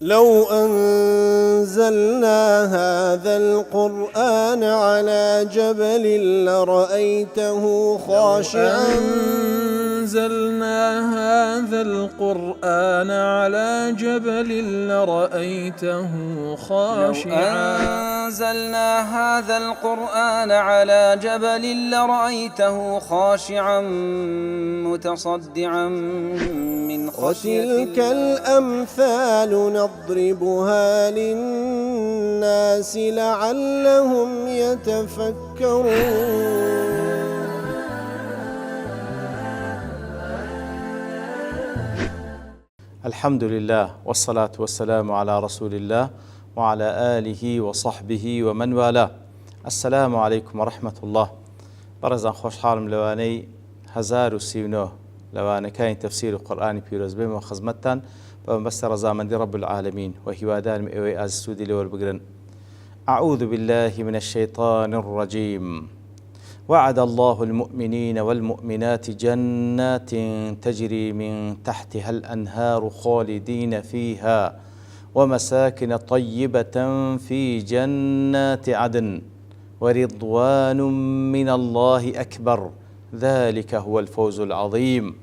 لو أنزلنا هذا القرآن على جبل لرأيته خاشعا أنزلنا هذا القرآن على جبل لرأيته خاشعا أنزلنا هذا القرآن على جبل لرأيته خاشعا متصدعا من خشية وتلك الأمثال نضربها للناس لعلهم يتفكرون. الحمد لله والصلاة والسلام على رسول الله وعلى آله وصحبه ومن والاه. السلام عليكم ورحمة الله. برزان خوش حالم لواني 1039 لواني كاين تفسير القرآن بيروز بهم وخزمتان بس رزامندي رب العالمين وهوادان إوي أزسودي لور بقرن. أعوذ بالله من الشيطان الرجيم. وعد الله المؤمنين والمؤمنات جنات تجري من تحتها الأنهار خالدين فيها ومساكن طيبة في جنات عدن ورضوان من الله أكبر ذلك هو الفوز العظيم.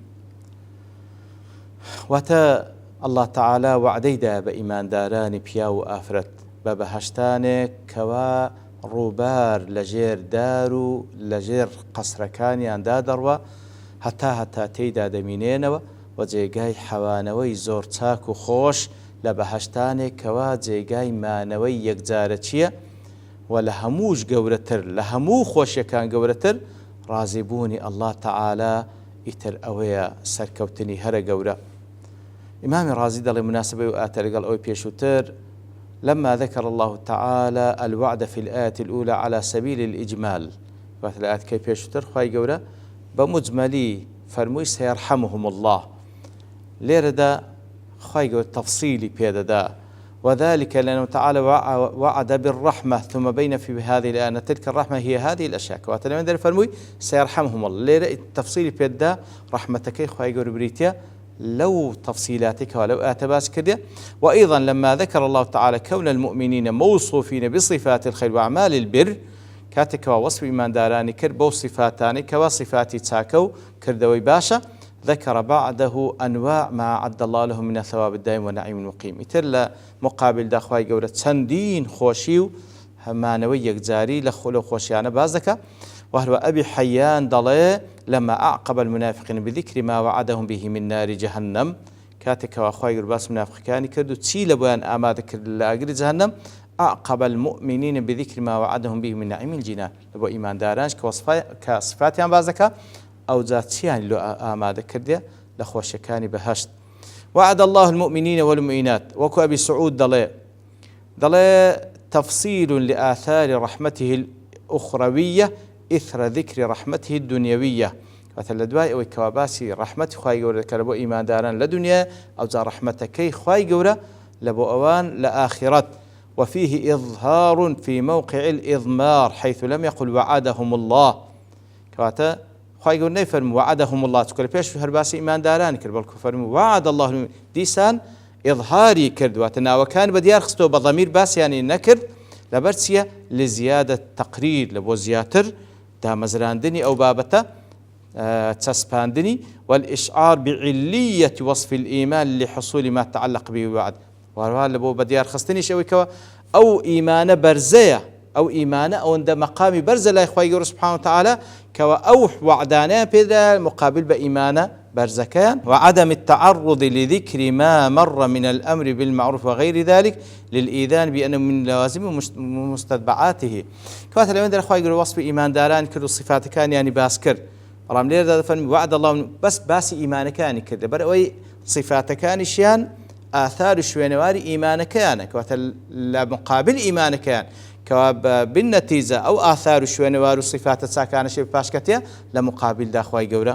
وتا الله تعالى وعديدا بإيمان داران بياو آفرت ببهشتانك كوا ڕووبار لەژێر دار و لەژێر قەسرەکانیان دادەڕوە هەتا تێیدا دەمینێنەوە و جێگای حەوانەوەی زۆر چاک و خۆش لە بەهەشتانێک کەوا جێگای مانەوەی یەکجارە چییە و لە هەمووش گەورەتر لە هەموو خۆشیەکان گەورەتر ڕازیبوونی الله تعالى ئیتر ئەوەیە سەرکەوتنی هەرە گەورە. ئیمامی ڕازی دەڵێ مناسبەی و ئاتە لەگەڵ ئەوەی پێشووتر لما ذكر الله تعالى الوعد في الآية الأولى على سبيل الإجمال وفي الآية كيف يشتر خواهي قولا بمجملي فرموي سيرحمهم الله ليردا خواهي قولا تفصيلي بيدا وذلك لأنه تعالى وعد بالرحمة ثم بين في هذه الآية أن تلك الرحمة هي هذه الأشياء واتلمن فرموي سيرحمهم الله ليردا تفصيلي بيدا رحمتك خواهي قولا بريتيا لو تفصيلاتك ولو آتباس كده. وأيضا لما ذكر الله تعالى كون المؤمنين موصوفين بصفات الخير وأعمال البر كاتك ووصف إيمان داراني كربو صفاتاني كوصفات تاكو كردوي باشا ذكر بعده أنواع ما عد الله لهم من الثواب الدائم ونعيم المقيم يتر مقابل داخواي قولة سندين خوشيو همانوي يكزاري لخلو خوشيانا بازدك. وهو أبي حيان ضلي لما أعقب المنافقين بذكر ما وعدهم به من نار جهنم كاتك وأخوي قرباس منافق كان كردو تسيل بيان آما ذكر لأجر جهنم أعقب المؤمنين بذكر ما وعدهم به من نعيم الجنان لبو إيمان دارانش كصفاتيان بازكا أو ذاتيان لو آما ذكر دي لخوش كان بهشت. وعد الله المؤمنين والمؤمنات وكو أبي سعود ضلي تفصيل لآثار رحمته الأخروية إثر ذكر رحمته الدنيوية مثل دواء وكواباسي رحمة خواي جورة لبو إيمان داران لدنيا أو ذا رحمتكي خواي جورة لبو أوان لآخرت. وفيه إظهار في موقع الإضمار حيث لم يقل وعدهم الله كواتا خواي جورة نفرم وعدهم الله تقول بيش في هرباسي إيمان داران كربال كفرم وعد الله ديسان إظهاري كرد واتنا وكان بديار خستو بضمير باس يعني نكر لبرسية لزيادة تقرير لبو زياتر دا مزراندني أو بابتا تسباندني والإشعار بعلية وصف الإيمان لحصول ما تعلق به وعد وهذا لبو بديار خستني شوي كوا أو إيمان برزية أو إيمان أو عند مقام برزة لا إخوة سبحانه وتعالى كوا أو وعدانا بذا مقابل بإيمان برزكان وعدم التعرض لذكر ما مر من الأمر بالمعروف وغير ذلك للإيذان بأنه من لوازم ومستتبعاته كوات لو عندنا أخوة يقولوا وصف إيمان داران كل الصفات كان يعني باسكر رام لير هذا فن وعد الله بس إيمان كان كذا برأي صفات كان شيان آثار شوينواري إيمان كان كوات مقابل إيمان كان كواب بالنتيجة أو آثار شوينواري صفات ساكان شيء باشكتيا لمقابل دا أخوة يقولوا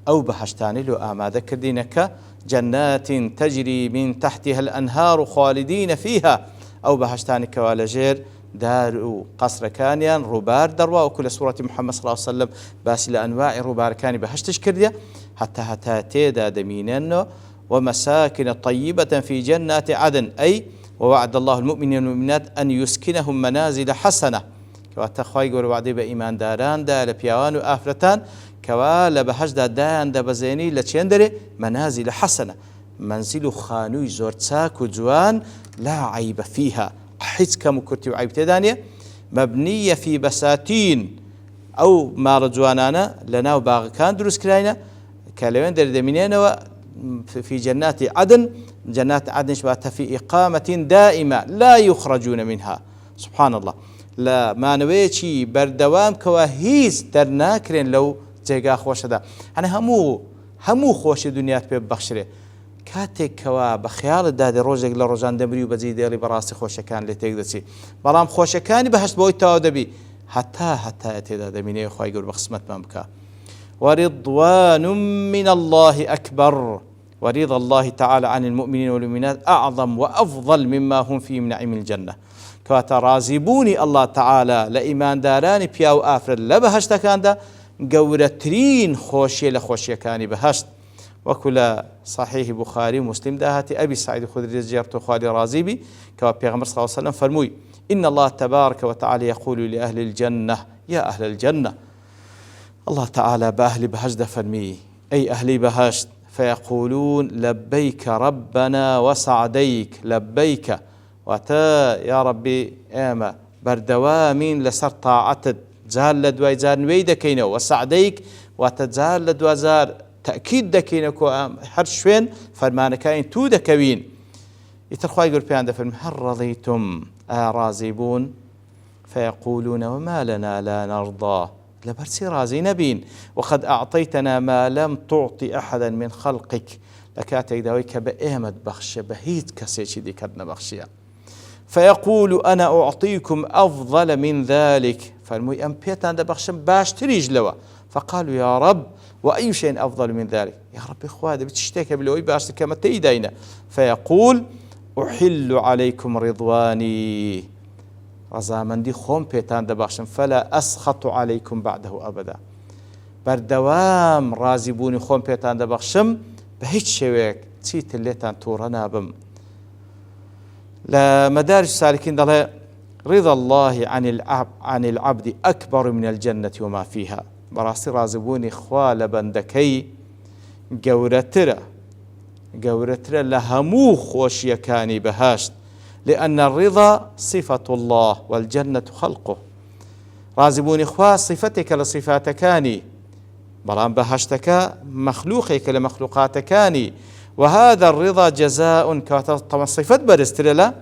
أو بهشتاني لو آماده كردينك جنات تجري من تحتها الأنهار خالدين فيها أو بهشتاني كوالجير دار قصر كانيان روبار دروا وكل سورة محمد صلى الله عليه وسلم باس لأنواع روبار كاني بهشتش كرديا حتى تيدا دمينينو ومساكن طيبة في جنات عدن، أي ووعد الله المؤمنين والمؤمنات أن يسكنهم منازل حسنة كواتا خواهی گەورە وعدەی بە ئیمانداراندا لە پیاوان و ئافرەتان کەوا لە بەهەشدا دایان دەبەزێنی لە چێن دەرێ مەنازل حەسەنە، منزل و خانووی زۆر چاک و جوان لا عیب فيها، هیچ کەم و کورتی و عیب تێدا نیە، مەبنیە فی بەساتین، ئەو ماڵە جوانانە لە ناو باغەکان دروست کراینە کە لەوێن دەردەمینێنەوە في جنات عدن، جنات عدن باتە في إقامة دائمة لا يخرجون منها، سبحان الله، لە مانەوەیەکی بەردەوام کەوا هیچ دەرناکرێن لەو جێگا خۆشەدا، هەنە هەموو خۆشی دنیات پێ ببەخشرێ، کاتێک کەوا بە خەیاڵتدا دێ ڕۆژێک لە ڕۆژان دەمری و بەجێی دێڵی بەڕاستی خۆشەکان لێ تێک دەچی، بەڵام خۆشەکانی بەهەشت بۆی تەواو دەبی هەتا تێدا دەبینێ خوای گەورە بە قسمەتمان بکە. ورضوان من الله أكبر، ورضا الله تعالى عن المؤمنين والمؤمنات أعظم وأفضل مما هم فيه من نعيم الجنة، كواتا رازبوني الله تعالى لإيمان داراني بياو آفرد لبهشت كان دا قورترين خوشي لخوشي كاني بهشت، وكل صحيح بخاري مسلم داهتي أبي سعيد خدري زيارته خالي رازيبي كوا بيغمر صلى الله عليه وسلم فرموي إن الله تبارك وتعالى يقول لأهل الجنة يا أهل الجنة، الله تعالى بأهل بهشت فرمي أي أهلي بهشت، فيقولون لبيك ربنا وسعديك، لبيك واتا يا ربي اما بردوامين لسر طاعتت جال لدواي زار نوي دكينه، وسعديك واتا جال لدوا زار تأكيد دكينه كو هر شوين فرمانكاين تو دكوين، يترخوا يقول بيان فرم هل رضيتم راضيبون، فيقولون وما لنا لا نرضى، لبرسي راضي نبين، وقد أعطيتنا ما لم تعطي أحدا من خلقك، لكاتك داويك بأهمد بخش بهيت كسيشي دي كدنا بخشيا، فيقول أنا أعطيكم أفضل من ذلك، فالمي أم بيتان دا بخشم باش تريج لوا، فقالوا يا رب وأي شيء أفضل من ذلك، يا رب إخوادي بتشتكي بلوي باش كما تيدينا، فيقول أحل عليكم رضواني، رزامندي خوم بيتان دا بخشم فلا أسخط عليكم بعده أبدا، بردوام رازبوني خوم بيتان دا بخشم بهيت شويك تيت الليتان تورنا بم. لمدارج السالكين دل رضا الله عن العبد أكبر من الجنة وما فيها، براسي رازبوني خوال بندكي قورترا لهمو خوشي كاني بهاشت، لأن الرضا صفة الله والجنة خلقه، رازبوني خوا صفتك لصفاتكاني بلان بهشتك مخلوقك لمخلوقاتكاني، وهذا الرضا جزاء طبعا صفة برسترلا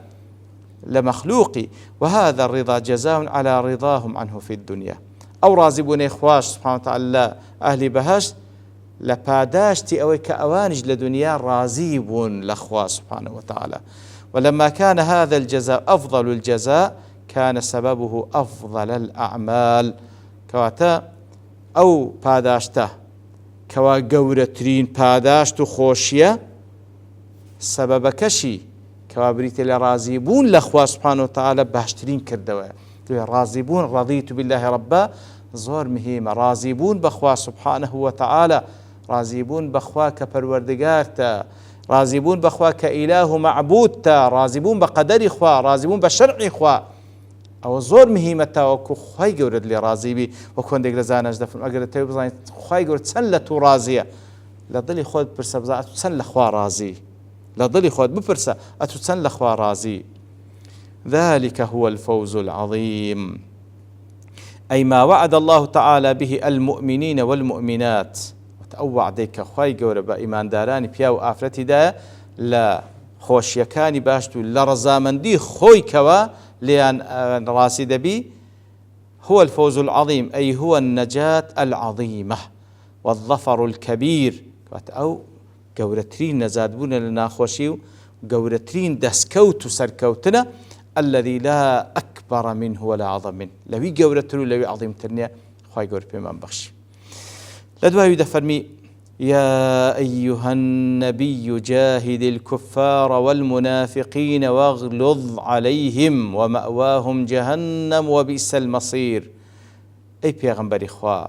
لمخلوقي، وهذا الرضا جزاء على رضاهم عنه في الدنيا، أو رازبون إخواش سبحانه وتعالى أهل بهشت لباداشتي أو كأوانج لدنيا رازيبون لأخواه سبحانه وتعالى، ولما كان هذا الجزاء أفضل الجزاء كان سببه أفضل الأعمال، كواتا أو باداشته كوا قورترين باداشت خوشية سبب كشي كوا بريت لرازيبون لأخواه سبحانه وتعالى باشترين كردوا، رازيبون رضيت بالله ربا زور مهمة، رازيبون بأخواه سبحانه وتعالى، رازيبون بأخواه كبروردقارتا، رازيبون بأخواه كإله معبودتا، رازيبون بقدر إخواه، رازيبون بشرع إخواه، أو زور مهمة وكو خواهي قورد لي رازيبي وكون ديك لزانا جدفن أقرأ تيو بزاني خواهي قورد سنلتو رازية لضلي خود برسا بزا أتو سن لخوا رازي، لضلي خود ببرسا أتو سن لخوا رازي، ذلك هو الفوز العظيم، أي ما وعد الله تعالى به المؤمنين والمؤمنات، وتأوع ديك خواهي قورد بإيمان داراني بياو آفرتي دا لا خوشيكاني باشتو لرزامندي خوي كوا لأن راسد بي هو الفوز العظيم، أي هو النجاة العظيمة والظفر الكبير، أو قورترين نزادبون لنا خوشي قورترين دسكوت سركوتنا الذي لا أكبر منه ولا أعظم منه، لوي قورترو لوي عظيم ترنيا خواهي قور بيمان بخشي. لدوا يدفرمي يا أيها النبي جاهد الكفار والمنافقين واغلظ عليهم ومأواهم جهنم وبئس المصير، أي بيغمبر إخوة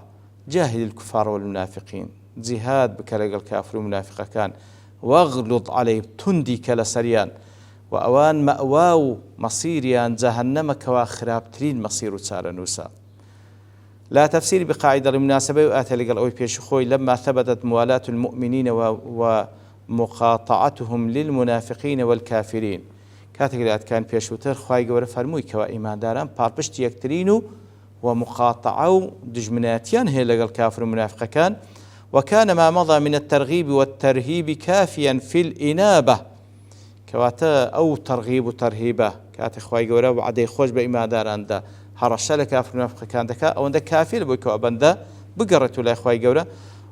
جاهد الكفار والمنافقين، جهاد بكرق الكافر والمنافق كان واغلظ عليهم تندي كلا سريان وأوان مأواو مصيريان جهنم كوا خرابترين مصير وصار نوسا. لا تفسير بقاعدة المناسبة وآتى لقال أوي بيش خوي لما ثبتت موالاة المؤمنين ومقاطعتهم للمنافقين والكافرين كاتقلات كان بيشوتر خواهي قورة فرموي كوا إيمان داران باربشت يكترينو ومقاطعة دجمناتيان هي لقال الكافر المنافق كان وكان ما مضى من الترغيب والترهيب كافيا في الإنابة كواتا أو ترغيب وترهيبة كات خواهي قورة وعدي خوش بإيمان داران دا هرشا لكافر المنافق كان دكا أو دا كافر بويكو أبندا بقرتو لا خواهي قورة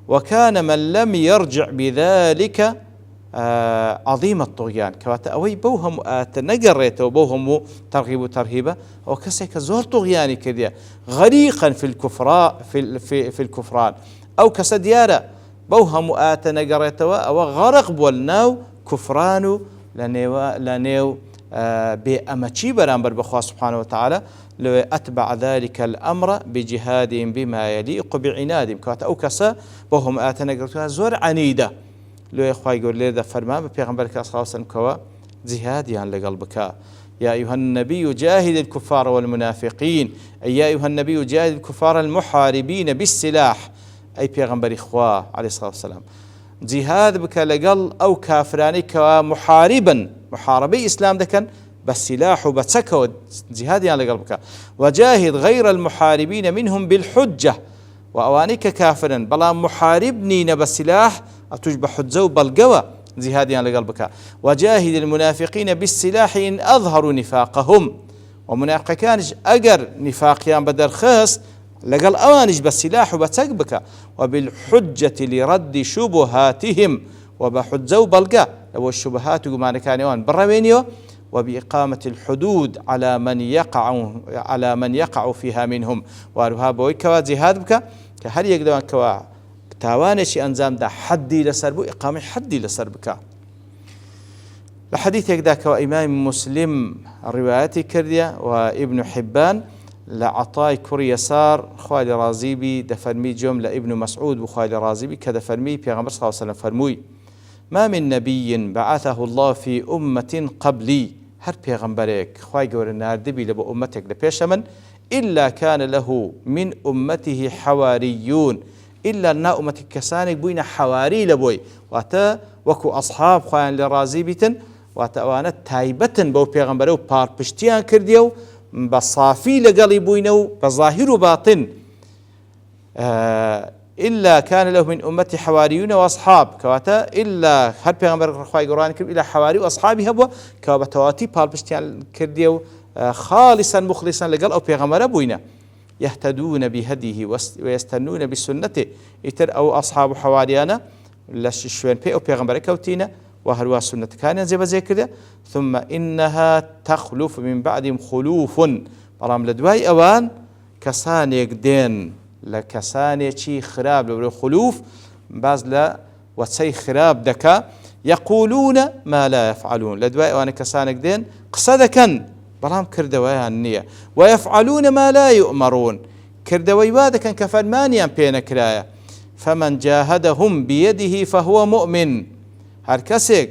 وكان من لم يرجع بذلك عظيم الطغيان كواتا أوي بوهم نقريته بوهم ترغيب وترهيبة أو كسيك زور طغياني كذا غريقا في الكفران في الكفران أو كسديارة بوهم نقريته أو غرق بولناو كفرانو لنيو بأمتشي برامبر بخوا سبحانه وتعالى لو أتبع ذلك الأمر بجهادهم بما يليق بعنادهم كواتا أو كسا بوهم نقريته زور عنيدة لو يخوي يقول لي ذا فرمان بيغمبرك صلى الله عليه وسلم كوا جهاد يعني لقلبك يا أيها النبي جاهد الكفار والمنافقين أي يا أيها النبي جاهد الكفار المحاربين بالسلاح أي بيغمبر إخوة عليه الصلاة والسلام جهاد بك لقل أو كافراني كوا محاربي إسلام دكن بالسلاح وبتسكو جهاد يعني لقلبك وجاهد غير المحاربين منهم بالحجة وأوانيك كافرا بلا محاربني بالسلاح أتجب حجة وبلقوة جهاديان لقلبك وجاهد المنافقين بالسلاح إن أظهروا نفاقهم ومنافق كانش أجر نفاقيان بدر خاص لقل أوانج بالسلاح وبتقبك وبالحجة لرد شبهاتهم وبحجة وبلقى لو الشبهات وما كان يوان برمينيو وبإقامة الحدود على من يقع فيها منهم وارها بويكوا جهاد بك كهل يقدرون كوا تاوانشي أنزام دا حدي لسربو إقامة حدي لسربك لحديث يقداك وإمام مسلم الروايات كردية وابن حبان لعطاي كوري يسار خوالي رازيبي دفرمي جملة ابن مسعود وخوالي رازيبي كدفرمي بيغمبر صلى الله عليه وسلم فرموي ما من نبي بعثه الله في أمة قبلي هر بيغمبرك خواهي قول النار دبي لبو أمتك لبيشمن إلا كان له من أمته حواريون إلا أن أمتك كسانك بوين حواري لبوي واتا وكو أصحاب خوان لرازيبتن واتا وانا تايبة بو بيغمبرو بار بشتيان كرديو بصافي لقلي بوينو بظاهر باطن إلا كان له من أمتي حواريون وأصحاب كواتا إلا هر بيغمبر خواهي قرآن كريم إلا حواري وأصحابي هبوا كوابتواتي بار بشتيان كرديو خالصا مخلصا لقل أو بيغمبر بوينه يهتدون بهديه ويستنون بسنته إتر أو أصحاب حواريانا لشوين بي أو بيغمبر كوتينا وهروا سنة كان زي كذا ثم إنها تخلف من بعدهم خلوف برام لدواي أوان كساني دين لكساني شي خراب لو خلوف باز لا وتسي خراب دكا يقولون ما لا يفعلون لدواي أوان كساني دين قصدكن برام كردويها النية ويفعلون ما لا يؤمرون كردوي وادكن كفرمانيان بين كرايا فمن جاهدهم بيده فهو مؤمن هر كسيك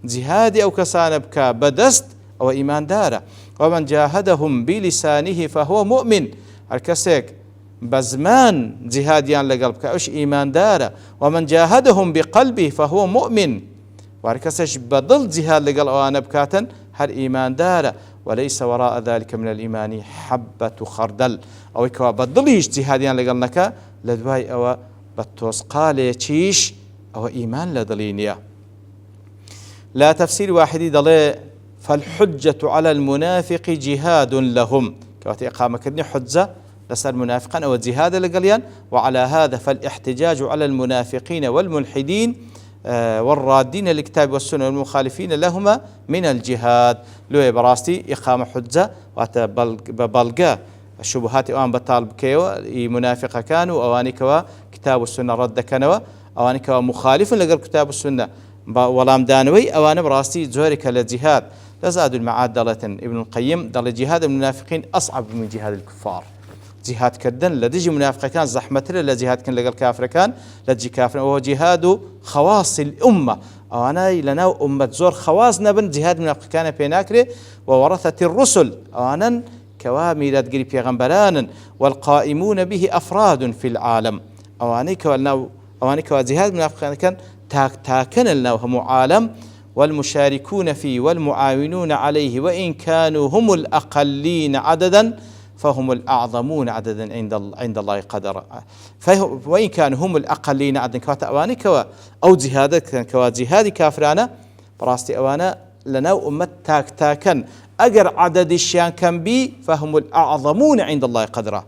جهادي أو كسان بكا بدست أو إيمان دارة ومن جاهدهم بلسانه فهو مؤمن هر كسيك بزمان جهاديان لقلبك أوش إيمان دارة ومن جاهدهم بقلبه فهو مؤمن وهر كسيش بدل جهاد لقل أوانا بكاتا هر إيمان دارة وليس وراء ذلك من الإيمان حبة خردل أو كوا بدليش جهاديان لقلنك لدواي أو بتوسقالي تشيش أو إيمان لدلينيا لا تفسير واحد دلي فالحجة على المنافق جهاد لهم كواتي إقامة كدني حجة لسر منافقا أو جهاد لقليان وعلى هذا فالاحتجاج على المنافقين والملحدين والرادين للكتاب والسنة والمخالفين لهما من الجهاد لو براستي إقامة حجة وتبلغ الشبهات أوان بطالب كيو منافقة كانوا أواني كوا كتاب السنة رد كانوا أواني كوا مخالف لقل كتاب السنة ولام دانوي أوان براستي زورك للجهاد لزاد المعاد دلة ابن القيم دل جهاد المنافقين أصعب من جهاد الكفار جهاد كدن لديجي منافق كان زحمة لا جهاد كان لقى الكافر كان لديجي كافر وهو جهاد خواص الأمة ئەوانە لەناو ئومەت زۆر خەواز نەبن جیهاد منافقەکانە پێ ناکرێ ووەرەثەتی الرسل ئەوانن کەوا میراتگیری پێغەمبەرانن والقائمون به أفراد في العالم ئەوانەی کەوا جیهاد منافقەکان تاکن لەناو هەموو عالم والمشاركون فيه والمعاونون عليه وإن كانوا هم الأقلين عددا فهم الأعظمون عددا عند الله قدرا وإن كانوا هم الأقلين عددا كواتا أواني كوا أو جهادك كوا جهادي كافرانا براستي أوانا لناو أمت تاكن أجر عدد الشيان كان بي فهم الأعظمون عند الله قدرا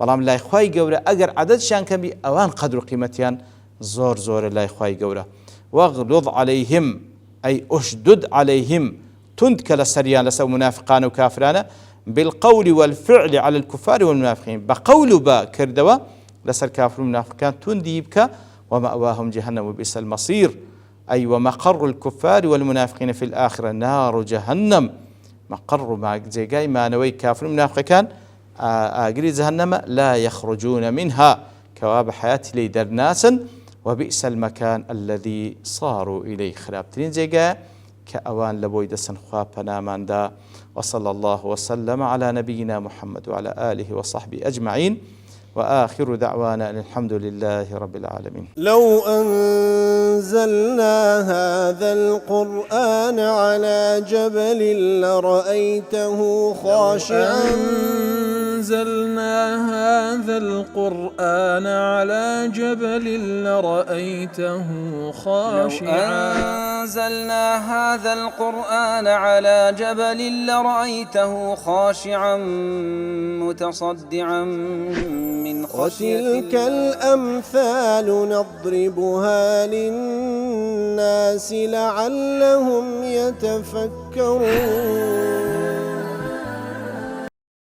بلام لا إخواي قورا أجر عدد الشيان كان بي أوان قدر قيمتيان زور لا إخواي قورا واغلظ عليهم أي أشدد عليهم تندك لسريان لسو منافقان وكافران بالقول والفعل على الكفار والمنافقين بقول با كردوا لسر كافر والمنافقان تنديبك ومأواهم جهنم وبئس المصير أي ومقر الكفار والمنافقين في الآخرة نار جهنم مقر مع زيقاي ما نوي كافر والمنافقان أقري جهنم لا يخرجون منها كواب حياة لي درناسا وبئس المكان الذي صاروا إليه خرابترين زيقا كأوان لبوي دسن خوابنا من دا وصلى الله وسلم على نبينا محمد وعلى آله وصحبه أجمعين وآخر دعوانا الحمد لله رب العالمين. لو أنزلنا هذا القرآن على جبل لرأيته خاشعا أنزلنا هذا القرآن على جبل لرأيته خاشعا أنزلنا هذا القرآن على جبل لرأيته خاشعا متصدعا من خشية الله. وتلك الأمثال نضربها للناس لعلهم يتفكرون.